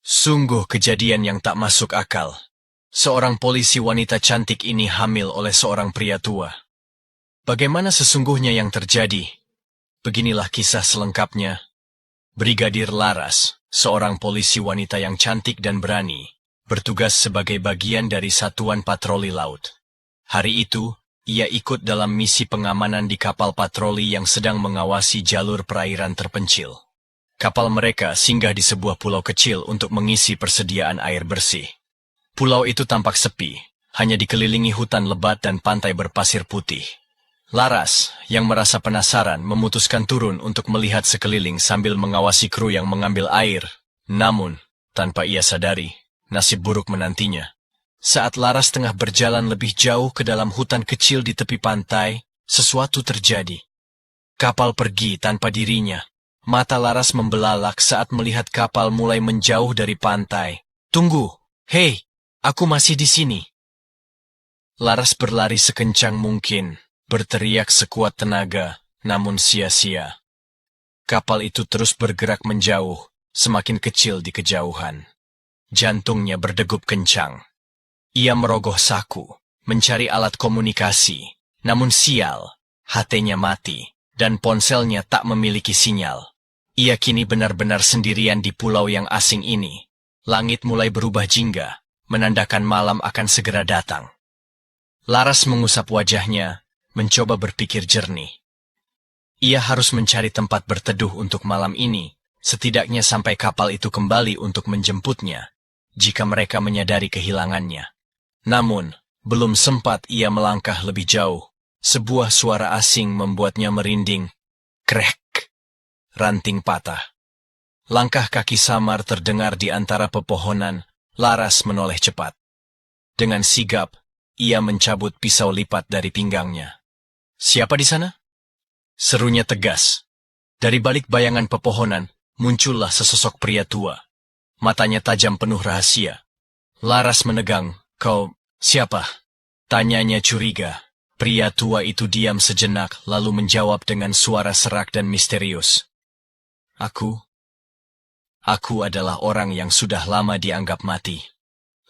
Sungguh kejadian yang tak masuk akal. Seorang polisi wanita cantik ini hamil oleh seorang pria tua. Bagaimana sesungguhnya yang terjadi? Beginilah kisah selengkapnya. Brigadir Laras, seorang polisi wanita yang cantik dan berani, bertugas sebagai bagian dari satuan patroli laut. Hari itu, ia ikut dalam misi pengamanan di kapal patroli yang sedang mengawasi jalur perairan terpencil. Kapal mereka singgah di sebuah pulau kecil untuk mengisi persediaan air bersih. Pulau itu tampak sepi, hanya dikelilingi hutan lebat dan pantai berpasir putih. Laras, yang merasa penasaran, memutuskan turun untuk melihat sekeliling sambil mengawasi kru yang mengambil air. Namun, tanpa ia sadari, nasib buruk menantinya. Saat Laras tengah berjalan lebih jauh ke dalam hutan kecil di tepi pantai, sesuatu terjadi. Kapal pergi tanpa dirinya. Mata Laras membelalak saat melihat kapal mulai menjauh dari pantai. "Tunggu! Hei, aku masih di sini!" Laras berlari sekencang mungkin, berteriak sekuat tenaga, namun sia-sia. Kapal itu terus bergerak menjauh, semakin kecil di kejauhan. Jantungnya berdegup kencang. Ia merogoh saku, mencari alat komunikasi, namun sial, HP-nya mati, dan ponselnya tak memiliki sinyal. Ia kini benar-benar sendirian di pulau yang asing ini. Langit mulai berubah jingga, menandakan malam akan segera datang. Laras mengusap wajahnya, mencoba berpikir jernih. Ia harus mencari tempat berteduh untuk malam ini, setidaknya sampai kapal itu kembali untuk menjemputnya, jika mereka menyadari kehilangannya. Namun, belum sempat ia melangkah lebih jauh, sebuah suara asing membuatnya merinding. Krek! Ranting patah. Langkah kaki samar terdengar di antara pepohonan. Laras menoleh cepat. Dengan sigap, ia mencabut pisau lipat dari pinggangnya. "Siapa di sana?" Serunya tegas. Dari balik bayangan pepohonan, muncullah sesosok pria tua. Matanya tajam penuh rahasia. Laras menegang. "Kau, siapa?" Tanyanya curiga. Pria tua itu diam sejenak lalu menjawab dengan suara serak dan misterius. Aku adalah orang yang sudah lama dianggap mati."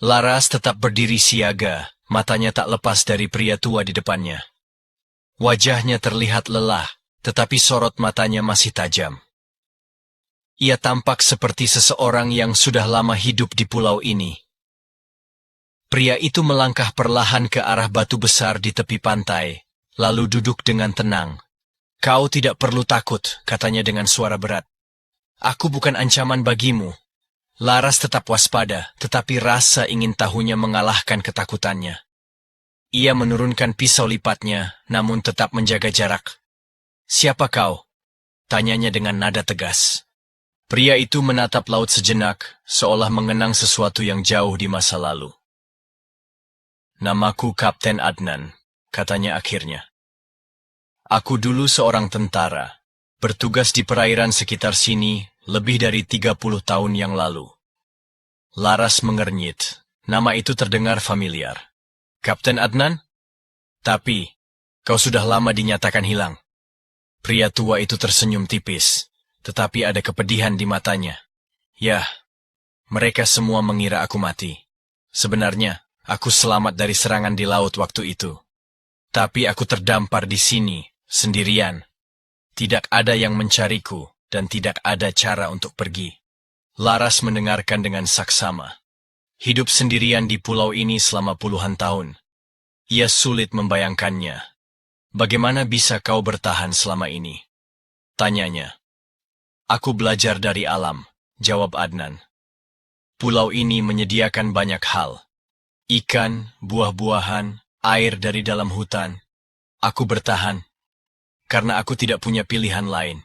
Laras tetap berdiri siaga, matanya tak lepas dari pria tua di depannya. Wajahnya terlihat lelah, tetapi sorot matanya masih tajam. Ia tampak seperti seseorang yang sudah lama hidup di pulau ini. Pria itu melangkah perlahan ke arah batu besar di tepi pantai, lalu duduk dengan tenang. "Kau tidak perlu takut," katanya dengan suara berat. "Aku bukan ancaman bagimu." Laras tetap waspada, tetapi rasa ingin tahunya mengalahkan ketakutannya. Ia menurunkan pisau lipatnya, namun tetap menjaga jarak. "Siapa kau?" tanyanya dengan nada tegas. Pria itu menatap laut sejenak, seolah mengenang sesuatu yang jauh di masa lalu. "Namaku Kapten Adnan," katanya akhirnya. "Aku dulu seorang tentara. Bertugas di perairan sekitar sini lebih dari 30 tahun yang lalu." Laras mengernyit. Nama itu terdengar familiar. "Kapten Adnan? Tapi, kau sudah lama dinyatakan hilang." Pria tua itu tersenyum tipis, tetapi ada kepedihan di matanya. "Yah, mereka semua mengira aku mati. Sebenarnya, aku selamat dari serangan di laut waktu itu. Tapi aku terdampar di sini, sendirian. Tidak ada yang mencariku, dan tidak ada cara untuk pergi." Laras mendengarkan dengan saksama. Hidup sendirian di pulau ini selama puluhan tahun. Ia sulit membayangkannya. "Bagaimana bisa kau bertahan selama ini?" tanyanya. "Aku belajar dari alam," jawab Adnan. "Pulau ini menyediakan banyak hal. Ikan, buah-buahan, air dari dalam hutan. Aku bertahan karena aku tidak punya pilihan lain."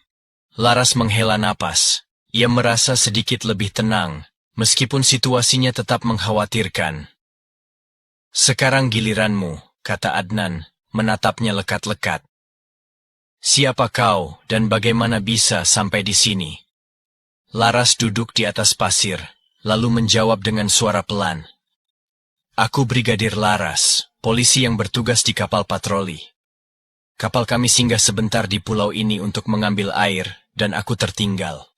Laras menghela napas. Ia merasa sedikit lebih tenang, meskipun situasinya tetap mengkhawatirkan. "Sekarang giliranmu," kata Adnan, menatapnya lekat-lekat. "Siapa kau dan bagaimana bisa sampai di sini?" Laras duduk di atas pasir, lalu menjawab dengan suara pelan. "Aku Brigadir Laras, polisi yang bertugas di kapal patroli. Kapal kami singgah sebentar di pulau ini untuk mengambil air, dan aku tertinggal.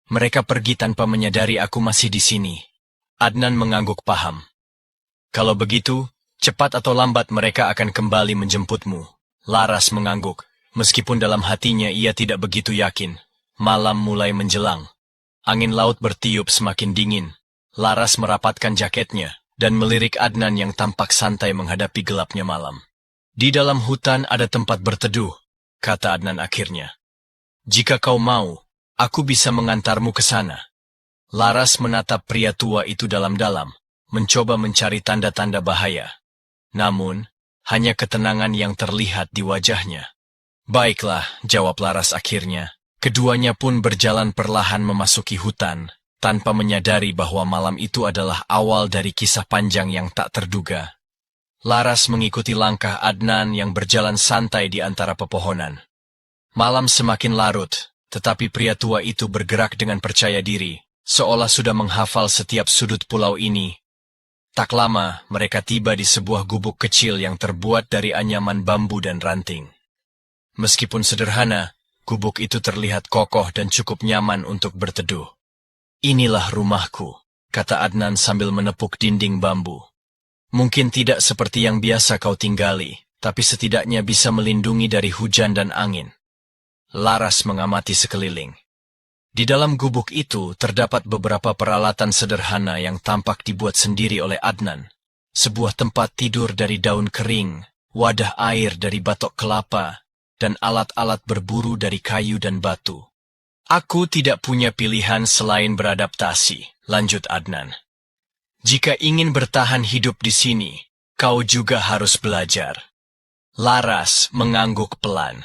Mereka pergi tanpa menyadari aku masih di sini. Adnan mengangguk paham. Kalau begitu, cepat atau lambat mereka akan kembali menjemputmu. Laras mengangguk, meskipun dalam hatinya ia tidak begitu yakin. Malam mulai menjelang. Angin laut bertiup semakin dingin. Laras merapatkan jaketnya dan melirik Adnan yang tampak santai menghadapi gelapnya malam. Di dalam hutan ada tempat berteduh, kata Adnan akhirnya. Jika kau mau, aku bisa mengantarmu ke sana. Laras menatap pria tua itu dalam-dalam, mencoba mencari tanda-tanda bahaya. Namun, hanya ketenangan yang terlihat di wajahnya. Baiklah, jawab Laras akhirnya. Keduanya pun berjalan perlahan memasuki hutan, tanpa menyadari bahwa malam itu adalah awal dari kisah panjang yang tak terduga. Laras mengikuti langkah Adnan yang berjalan santai di antara pepohonan. Malam semakin larut, tetapi pria tua itu bergerak dengan percaya diri, seolah sudah menghafal setiap sudut pulau ini. Tak lama, mereka tiba di sebuah gubuk kecil yang terbuat dari anyaman bambu dan ranting. Meskipun sederhana, gubuk itu terlihat kokoh dan cukup nyaman untuk berteduh. Inilah rumahku, kata Adnan sambil menepuk dinding bambu. Mungkin tidak seperti yang biasa kau tinggali, tapi setidaknya bisa melindungi dari hujan dan angin. Laras mengamati sekeliling. Di dalam gubuk itu terdapat beberapa peralatan sederhana yang tampak dibuat sendiri oleh Adnan. Sebuah tempat tidur dari daun kering, wadah air dari batok kelapa, dan alat-alat berburu dari kayu dan batu. Aku tidak punya pilihan selain beradaptasi, lanjut Adnan. Jika ingin bertahan hidup di sini, kau juga harus belajar. Laras mengangguk pelan.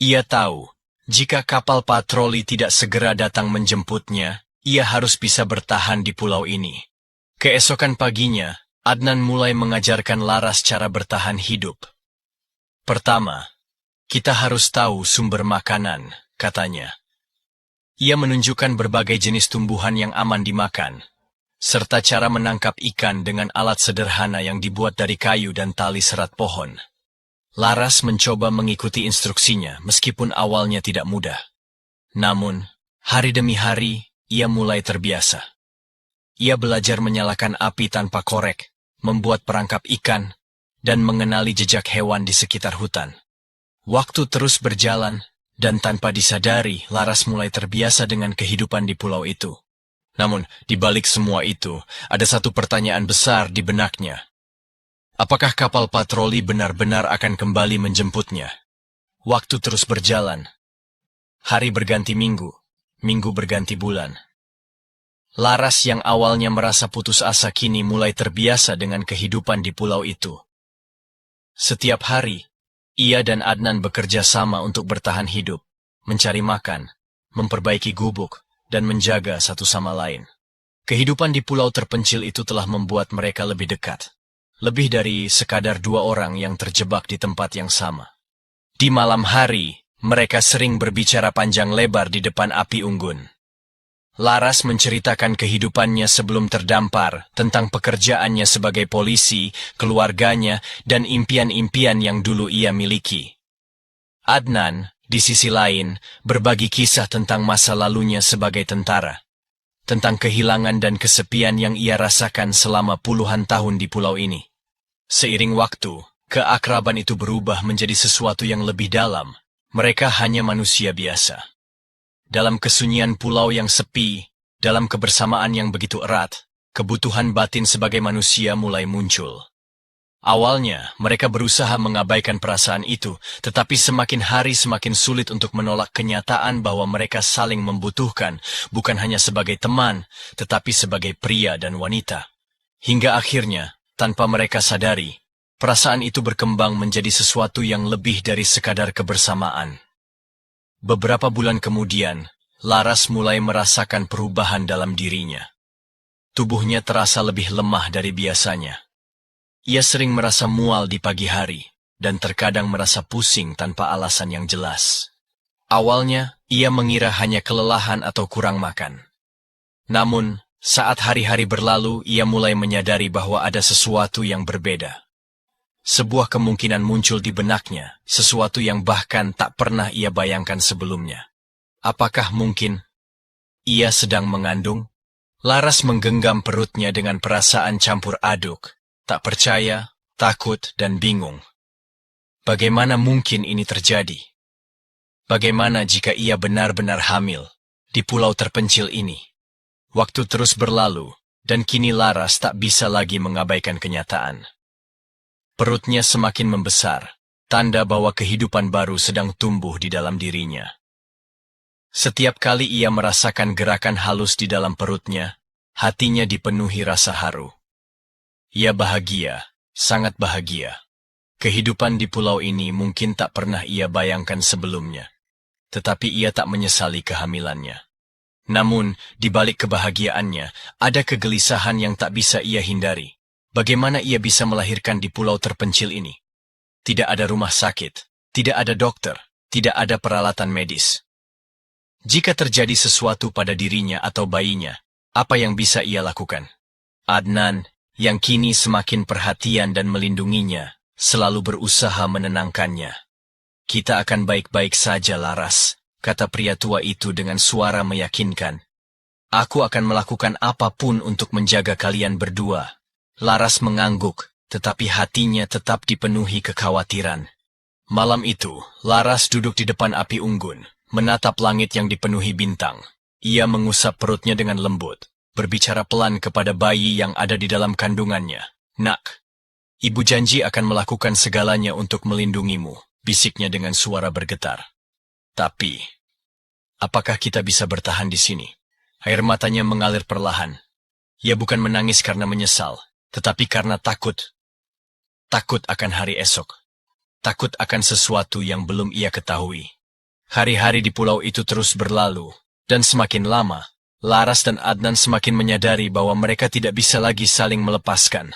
Ia tahu, jika kapal patroli tidak segera datang menjemputnya, ia harus bisa bertahan di pulau ini. Keesokan paginya, Adnan mulai mengajarkan Laras cara bertahan hidup. Pertama, kita harus tahu sumber makanan, katanya. Ia menunjukkan berbagai jenis tumbuhan yang aman dimakan, serta cara menangkap ikan dengan alat sederhana yang dibuat dari kayu dan tali serat pohon. Laras mencoba mengikuti instruksinya meskipun awalnya tidak mudah. Namun, hari demi hari, ia mulai terbiasa. Ia belajar menyalakan api tanpa korek, membuat perangkap ikan, dan mengenali jejak hewan di sekitar hutan. Waktu terus berjalan, dan tanpa disadari, Laras mulai terbiasa dengan kehidupan di pulau itu. Namun, di balik semua itu, ada satu pertanyaan besar di benaknya. Apakah kapal patroli benar-benar akan kembali menjemputnya? Waktu terus berjalan. Hari berganti minggu, minggu berganti bulan. Laras yang awalnya merasa putus asa kini mulai terbiasa dengan kehidupan di pulau itu. Setiap hari, ia dan Adnan bekerja sama untuk bertahan hidup, mencari makan, memperbaiki gubuk, dan menjaga satu sama lain. Kehidupan di pulau terpencil itu telah membuat mereka lebih dekat. Lebih dari sekadar dua orang yang terjebak di tempat yang sama. Di malam hari, mereka sering berbicara panjang lebar di depan api unggun. Laras menceritakan kehidupannya sebelum terdampar, tentang pekerjaannya sebagai polisi, keluarganya, dan impian-impian yang dulu ia miliki. Adnan, di sisi lain, berbagi kisah tentang masa lalunya sebagai tentara. Tentang kehilangan dan kesepian yang ia rasakan selama puluhan tahun di pulau ini. Seiring waktu, keakraban itu berubah menjadi sesuatu yang lebih dalam. Mereka hanya manusia biasa. Dalam kesunyian pulau yang sepi, dalam kebersamaan yang begitu erat, kebutuhan batin sebagai manusia mulai muncul. Awalnya, mereka berusaha mengabaikan perasaan itu, tetapi semakin hari semakin sulit untuk menolak kenyataan bahwa mereka saling membutuhkan, bukan hanya sebagai teman, tetapi sebagai pria dan wanita. Hingga akhirnya, tanpa mereka sadari, perasaan itu berkembang menjadi sesuatu yang lebih dari sekadar kebersamaan. Beberapa bulan kemudian, Laras mulai merasakan perubahan dalam dirinya. Tubuhnya terasa lebih lemah dari biasanya. Ia sering merasa mual di pagi hari, dan terkadang merasa pusing tanpa alasan yang jelas. Awalnya, ia mengira hanya kelelahan atau kurang makan. Namun, saat hari-hari berlalu, ia mulai menyadari bahwa ada sesuatu yang berbeda. Sebuah kemungkinan muncul di benaknya, sesuatu yang bahkan tak pernah ia bayangkan sebelumnya. Apakah mungkin Ia sedang mengandung? Laras menggenggam perutnya dengan perasaan campur aduk, tak percaya, takut, dan bingung. Bagaimana mungkin ini terjadi? Bagaimana jika ia benar-benar hamil di pulau terpencil ini? Waktu terus berlalu, dan kini Laras tak bisa lagi mengabaikan kenyataan. Perutnya semakin membesar, tanda bahwa kehidupan baru sedang tumbuh di dalam dirinya. Setiap kali ia merasakan gerakan halus di dalam perutnya, hatinya dipenuhi rasa haru. Ia bahagia, sangat bahagia. Kehidupan di pulau ini mungkin tak pernah ia bayangkan sebelumnya. Tetapi ia tak menyesali kehamilannya. Namun, di balik kebahagiaannya, ada kegelisahan yang tak bisa ia hindari. Bagaimana ia bisa melahirkan di pulau terpencil ini? Tidak ada rumah sakit, tidak ada dokter, tidak ada peralatan medis. Jika terjadi sesuatu pada dirinya atau bayinya, apa yang bisa ia lakukan? Adnan, yang kini semakin perhatian dan melindunginya, selalu berusaha menenangkannya. Kita akan baik-baik saja, Laras, kata pria tua itu dengan suara meyakinkan. Aku akan melakukan apapun untuk menjaga kalian berdua. Laras mengangguk, tetapi hatinya tetap dipenuhi kekhawatiran. Malam itu, Laras duduk di depan api unggun, menatap langit yang dipenuhi bintang. Ia mengusap perutnya dengan lembut, berbicara pelan kepada bayi yang ada di dalam kandungannya. Nak, ibu janji akan melakukan segalanya untuk melindungimu, bisiknya dengan suara bergetar. Tapi, apakah kita bisa bertahan di sini? Air matanya mengalir perlahan. Ia bukan menangis karena menyesal, tetapi karena takut. Takut akan hari esok. Takut akan sesuatu yang belum ia ketahui. Hari-hari di pulau itu terus berlalu, dan semakin lama, Laras dan Adnan semakin menyadari bahwa mereka tidak bisa lagi saling melepaskan.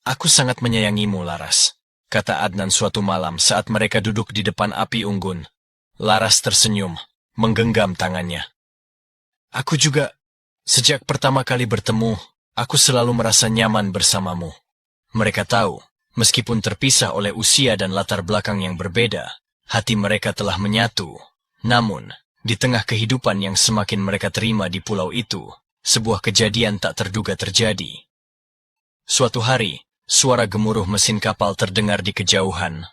Aku sangat menyayangimu, Laras, kata Adnan suatu malam saat mereka duduk di depan api unggun. Laras tersenyum, menggenggam tangannya. Aku juga, sejak pertama kali bertemu, aku selalu merasa nyaman bersamamu. Mereka tahu, meskipun terpisah oleh usia dan latar belakang yang berbeda, hati mereka telah menyatu. Namun, di tengah kehidupan yang semakin mereka terima di pulau itu, sebuah kejadian tak terduga terjadi. Suatu hari, suara gemuruh mesin kapal terdengar di kejauhan.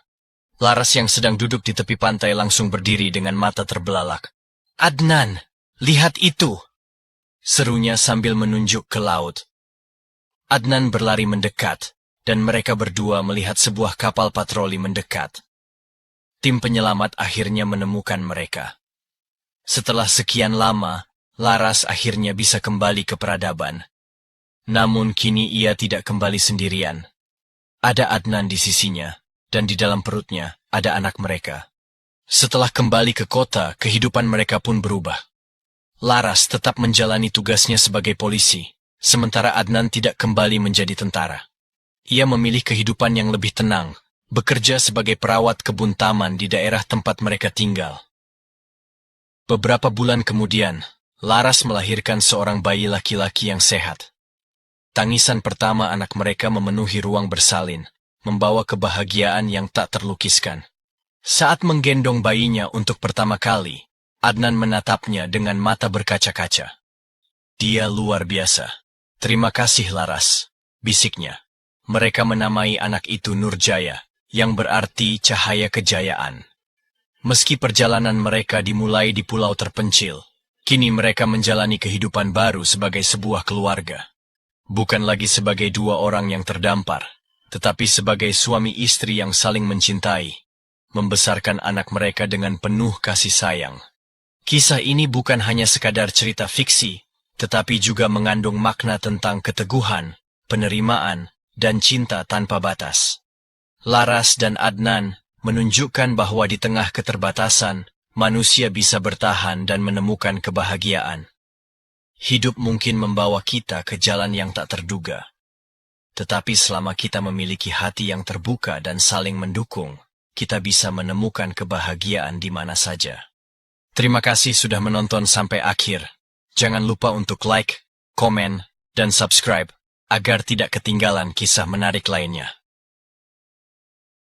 Laras yang sedang duduk di tepi pantai langsung berdiri dengan mata terbelalak. Adnan, lihat itu! Serunya sambil menunjuk ke laut. Adnan berlari mendekat, dan mereka berdua melihat sebuah kapal patroli mendekat. Tim penyelamat akhirnya menemukan mereka. Setelah sekian lama, Laras akhirnya bisa kembali ke peradaban. Namun kini ia tidak kembali sendirian. Ada Adnan di sisinya, dan di dalam perutnya ada anak mereka. Setelah kembali ke kota, kehidupan mereka pun berubah. Laras tetap menjalani tugasnya sebagai polisi, sementara Adnan tidak kembali menjadi tentara. Ia memilih kehidupan yang lebih tenang, bekerja sebagai perawat kebun taman di daerah tempat mereka tinggal. Beberapa bulan kemudian, Laras melahirkan seorang bayi laki-laki yang sehat. Tangisan pertama anak mereka memenuhi ruang bersalin, membawa kebahagiaan yang tak terlukiskan. Saat menggendong bayinya untuk pertama kali, Adnan menatapnya dengan mata berkaca-kaca. Dia luar biasa. Terima kasih, Laras, bisiknya. Mereka menamai anak itu Nurjaya, yang berarti cahaya kejayaan. Meski perjalanan mereka dimulai di pulau terpencil, kini mereka menjalani kehidupan baru sebagai sebuah keluarga. Bukan lagi sebagai dua orang yang terdampar, tetapi sebagai suami istri yang saling mencintai, membesarkan anak mereka dengan penuh kasih sayang. Kisah ini bukan hanya sekadar cerita fiksi, tetapi juga mengandung makna tentang keteguhan, penerimaan, dan cinta tanpa batas. Laras dan Adnan menunjukkan bahwa di tengah keterbatasan, manusia bisa bertahan dan menemukan kebahagiaan. Hidup mungkin membawa kita ke jalan yang tak terduga. Tetapi selama kita memiliki hati yang terbuka dan saling mendukung, kita bisa menemukan kebahagiaan di mana saja. Terima kasih sudah menonton sampai akhir. Jangan lupa untuk like, komen, dan subscribe, agar tidak ketinggalan kisah menarik lainnya.